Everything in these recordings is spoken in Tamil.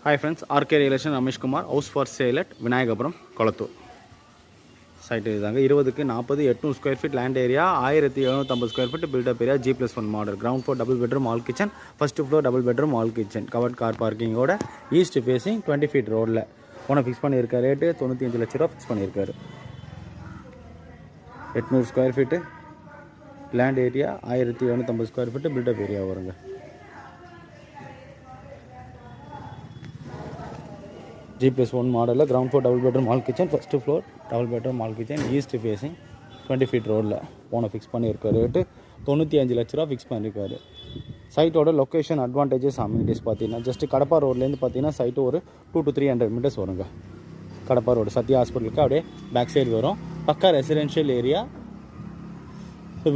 Hi friends, RK Relation Ramesh Kumar, house for sale at Vinayagapuram, Kolattur. Site is 20 க்கு 40 800 square feet land area, 1750 square feet built up area, G+1 model. Ground floor double bedroom all kitchen, first floor double bedroom all kitchen. Covered car parking oda east facing 20 feet road la. Ona fix பண்ணிருக்க ரேட் 95 லட்சம் ரூபாய் ஃபிக்ஸ் பண்ணிருக்காரு. 800 square feet land area, 1750 square feet built up area வருங்க. G+1 model, ground floor double bedroom all kitchen, first floor double bedroom all kitchen, east facing 20 feet road la pona fix பண்ணிருக்க ரேட் 95 லட்சம் ரூபாய் ஃபிக்ஸ் பண்ணிருக்காரு. சைட்டோட லொகேஷன் அட்வான்டேஜஸ் அம்யூனிட்டிஸ் பார்த்தீங்கன்னா ஜஸ்ட் கடப்பா ரோட்லேருந்து பார்த்தீங்கன்னா சைட்டு ஒரு 2 to 300 மீட்டர்ஸ் வருங்க. கடப்பா ரோடு சத்யா ஹாஸ்பிட்டலுக்கு அப்படியே பேக் சைடு வரும். பக்கா ரெசிடென்ஷியல் ஏரியா.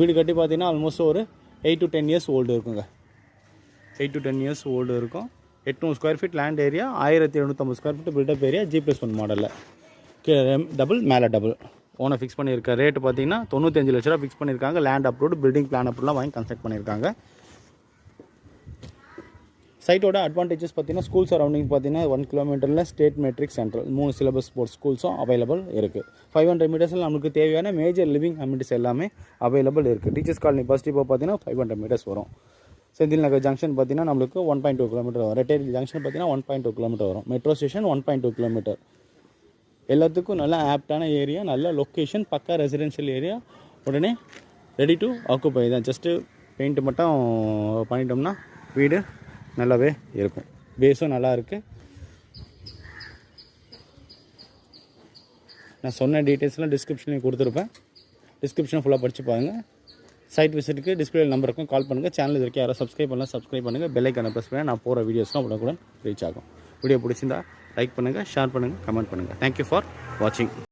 வீடு கட்டி பார்த்தீங்கன்னா ஆல்மோஸ்ட் ஒரு 8 to 10 years ஓல்டு இருக்குங்க. 8 to 10 years ஓல்டு இருக்கும். 800 square feet land area, 1750 square feet built up area, G+1 மாடலில் டபுள் மேலே டபுள் ஓனை ஃபிக்ஸ் பண்ணியிருக்க ரேட்டு பார்த்தீங்கன்னா 95 லட்ச ரூபா ஃபிக்ஸ் பண்ணியிருக்காங்க. லேண்ட் அப்ரூவ்டு, பில்டிங் பிளான் அப்ரூவ்லாம் வாங்கி கன்ஸ்ட்ரக்ட் பண்ணியிருக்காங்க. சைட்டோட அட்வான்டேஜஸ் பார்த்தீங்கன்னா ஸ்கூல் சரௌண்டிங் பார்த்தீங்கன்னா 1 கிலோமீட்டரில் state matric central 3 syllabus sports ஸ்கூல்ஸும் அவைலபிள் இருக்குது. 500 மீட்டர்ஸில் நமக்கு தேவையான மேஜர் லிவிங் அம்யூனிட்டிஸ் எல்லாமே அவைலபிள் இருக்குது. டீச்சர்ஸ் காலனி பஸ் டிப்போ பார்த்தீங்கன்னா 500 மீட்டர்ஸ் வரும். செந்தில் நகர் ஜங்ஷன் பார்த்தீங்கன்னா நம்மளுக்கு 1.2 கிலோமீட்டர் வரும். ரெட்டேரி ஜங்ஷன் பார்த்தீங்கன்னா 1.2 கிலோமீட்டர் வரும். Metro station 1.2 kilometre. எல்லாத்துக்கும் நல்ல ஆப்டான ஏரியா, நல்ல லொக்கேஷன், பக்கா ரெசிடென்ஷியல் ஏரியா. உடனே ரெடி டு ஆக்குப்பை தான். ஜஸ்ட்டு பெயிண்ட் மட்டும் பண்ணிட்டோம்னா வீடு நல்லாவே இருக்கும். பேஸும் நல்லா இருக்குது. நான் சொன்ன டீட்டெயில்ஸ்லாம் டிஸ்கிரிப்ஷன்லேயும் கொடுத்துருப்பேன். டிஸ்கிரிப்ஷன் ஃபுல்லாக படித்து பாருங்கள். சைட் விசிட்டுக்கு டிஸ்பிளே நம்பருக்கும் கால் பண்ணுங்கள். சேனல் இது வரைக்கும் யாரும் சப்ஸ்கிரைப் பண்ணலாம், சப்ஸ்கிரைப் பண்ணுங்கள். பெல் ஐக்கானை ப்ரெஸ் பண்ணி நான் போகிற வீடியோஸ்லாம் உடனுக்குடன் ரீச் ஆகும். வீடியோ பிடிச்சிருந்தா லைக் பண்ணுங்கள், ஷேர் பண்ணுங்கள், கமெண்ட் பண்ணுங்கள். தேங்க்யூ ஃபார் வாட்சிங்.